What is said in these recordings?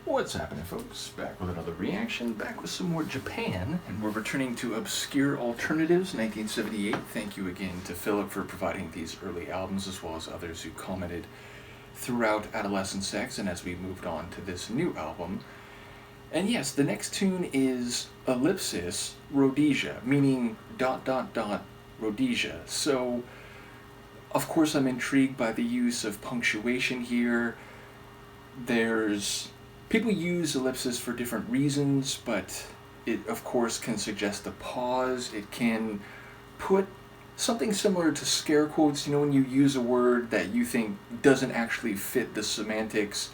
What's happening, folks? Back with another reaction, back with some more Japan, and we're returning to Obscure Alternatives, 1978. Thank you again to Philip for providing these early albums, as well as others who commented throughout Adolescent Sex, and as we moved on to this new album. And yes, the next tune is ellipsis Rhodesia, meaning ... Rhodesia. So, of course, I'm intrigued by the use of punctuation here. People use ellipsis for different reasons, but it, of course, can suggest a pause. It can put something similar to scare quotes. You know, when you use a word that you think doesn't actually fit the semantics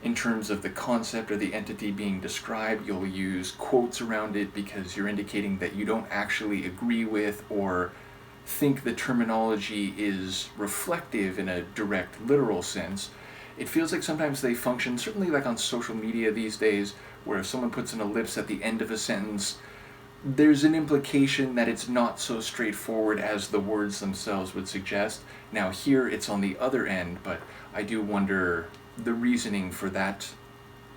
in terms of the concept or the entity being described, you'll use quotes around it because you're indicating that you don't actually agree with or think the terminology is reflective in a direct, literal sense. It feels like sometimes they function, certainly like on social media these days, where if someone puts an ellipse at the end of a sentence, there's an implication that it's not so straightforward as the words themselves would suggest. Now here it's on the other end, but I do wonder the reasoning for that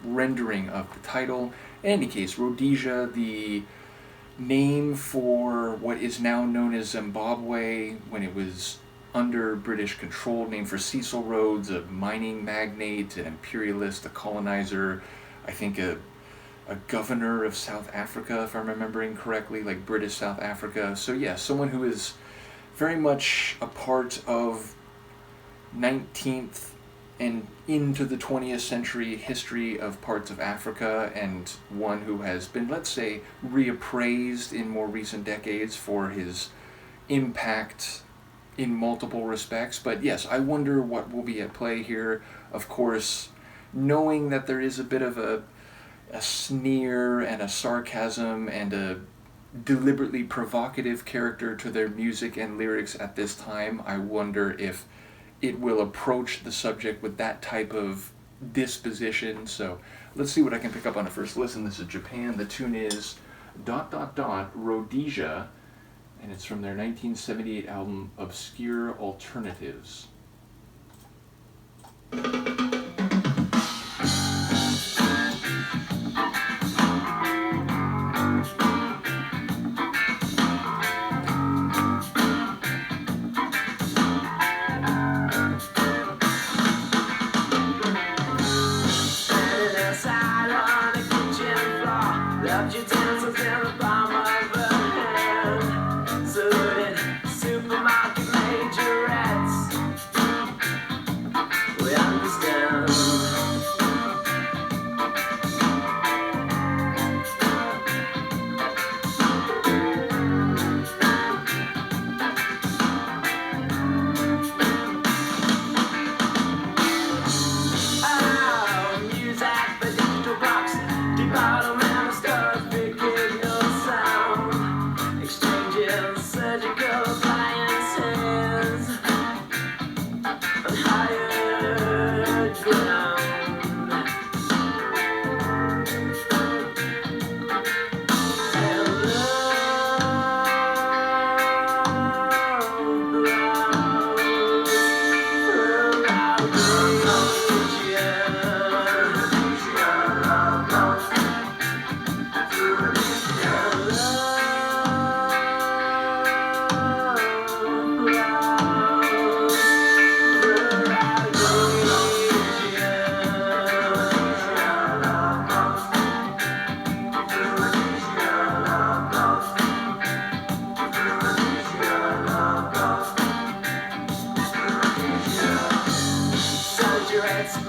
rendering of the title. In any case, Rhodesia, the name for what is now known as Zimbabwe when it was under British control, named for Cecil Rhodes, a mining magnate, an imperialist, a colonizer, I think a governor of South Africa, if I'm remembering correctly, like British South Africa. So yeah, someone who is very much a part of 19th and into the 20th century history of parts of Africa, and one who has been, let's say, reappraised in more recent decades for his impact in multiple respects. But yes, I wonder what will be at play here. Of course, knowing that there is a bit of a sneer and a sarcasm and a deliberately provocative character to their music and lyrics at this time, I wonder if it will approach the subject with that type of disposition. So let's see what I can pick up on a first listen. This is Japan. The tune is ... Rhodesia, and it's from their 1978 album Obscure Alternatives.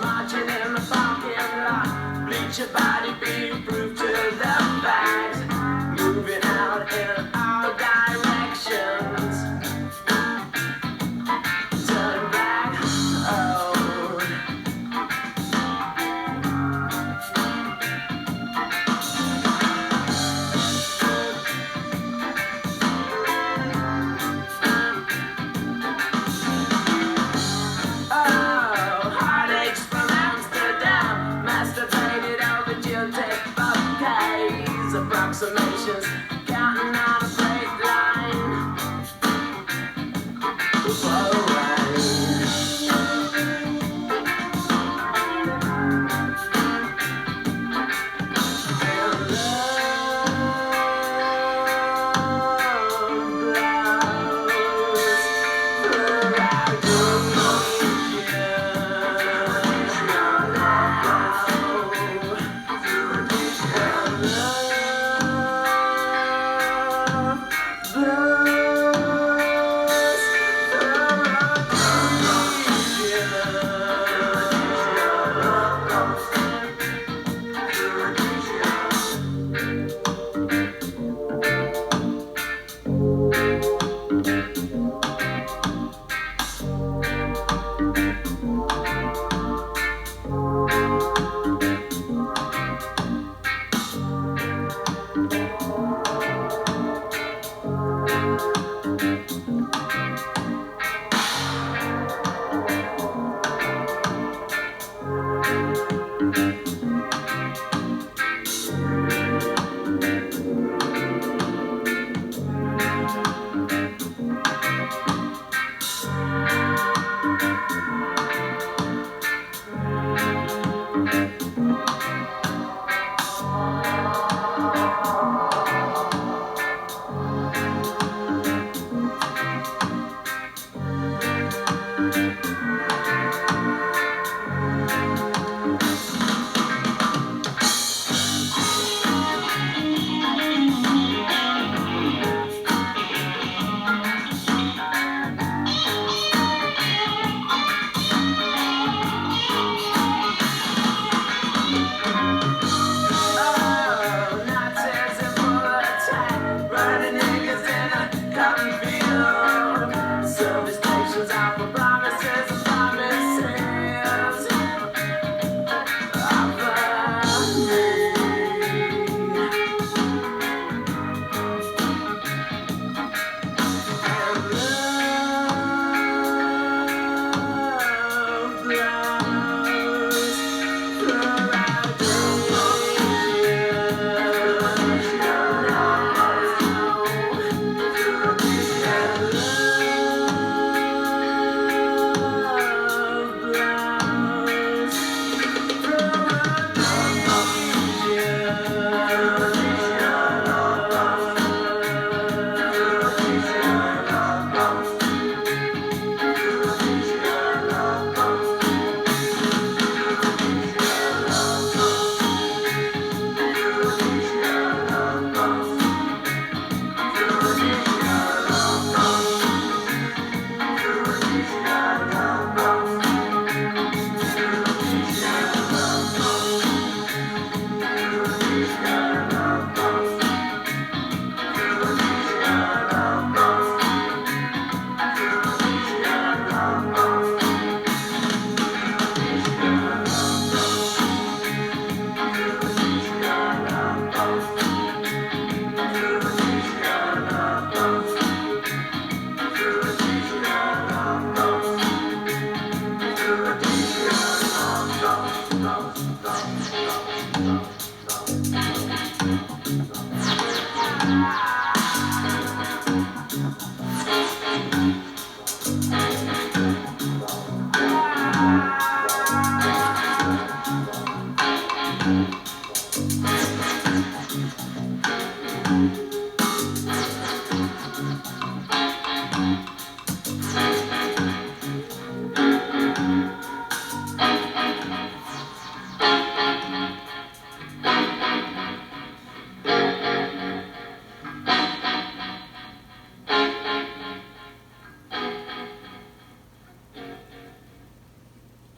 Marching in the parking lot, bleach your body, be proof to the facts, moving out in all directions, turn back, oh. Approximations, counting on a freight line. Whoa,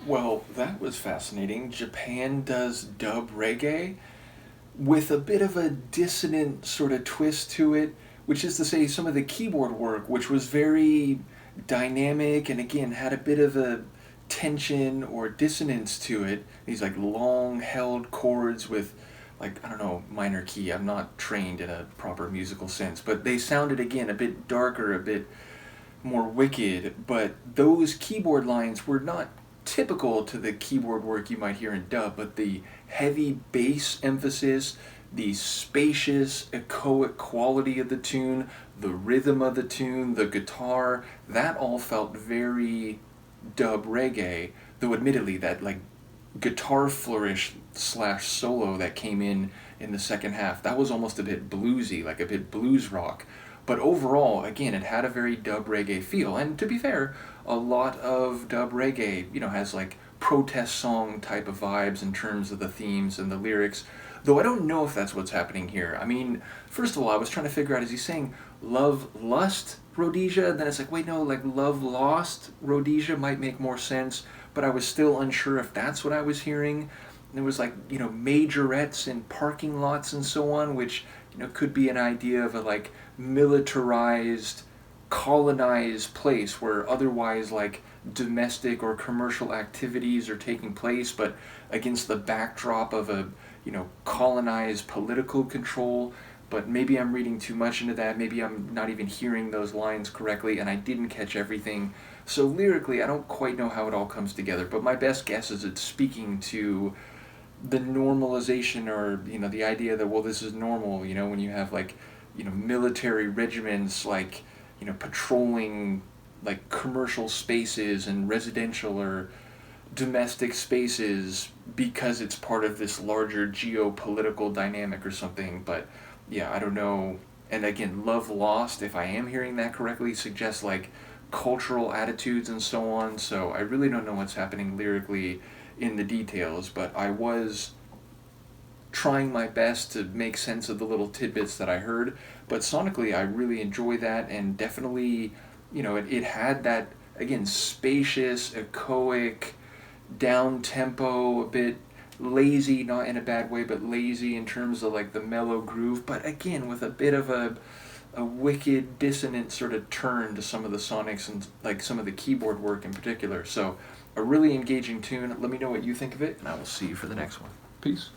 Well, that was fascinating. Japan does dub reggae with a bit of a dissonant sort of twist to it, which is to say, some of the keyboard work, which was very dynamic and again had a bit of a tension or dissonance to it. These like long held chords with like, I don't know, minor key. I'm not trained in a proper musical sense, but they sounded again a bit darker, a bit more wicked, but those keyboard lines were not typical to the keyboard work you might hear in dub, but the heavy bass emphasis, the spacious, echoic quality of the tune, the rhythm of the tune, the guitar, that all felt very dub reggae, though admittedly that like guitar flourish slash solo that came in the second half, that was almost a bit bluesy, like a bit blues rock. But overall, again, it had a very dub reggae feel. And to be fair, a lot of dub reggae, has like protest song type of vibes in terms of the themes and the lyrics. Though I don't know if that's what's happening here. I mean, first of all, I was trying to figure out, is he saying love, lust, Rhodesia? And then it's like, wait, no, like love, lost, Rhodesia might make more sense. But I was still unsure if that's what I was hearing. And there was like, majorettes in parking lots and so on, which, could be an idea of a like militarized, colonized place where otherwise like domestic or commercial activities are taking place, but against the backdrop of a colonized political control. But maybe I'm reading too much into that. Maybe I'm not even hearing those lines correctly and I didn't catch everything. So lyrically, I don't quite know how it all comes together, but my best guess is it's speaking to the normalization, or the idea that, well, this is normal, when you have like military regiments like patrolling like commercial spaces and residential or domestic spaces because it's part of this larger geopolitical dynamic or something. But yeah, I don't know. And again, love lost, if I am hearing that correctly, suggests like cultural attitudes and so on. So I really don't know what's happening lyrically in the details, but I was trying my best to make sense of the little tidbits that I heard. But sonically, I really enjoy that, and definitely, it had that, again, spacious, echoic, down tempo, a bit lazy, not in a bad way, but lazy in terms of like the mellow groove, but again, with a bit of a wicked, dissonant sort of turn to some of the sonics and like some of the keyboard work in particular. So a really engaging tune. Let me know what you think of it, and I will see you for the next one. Peace.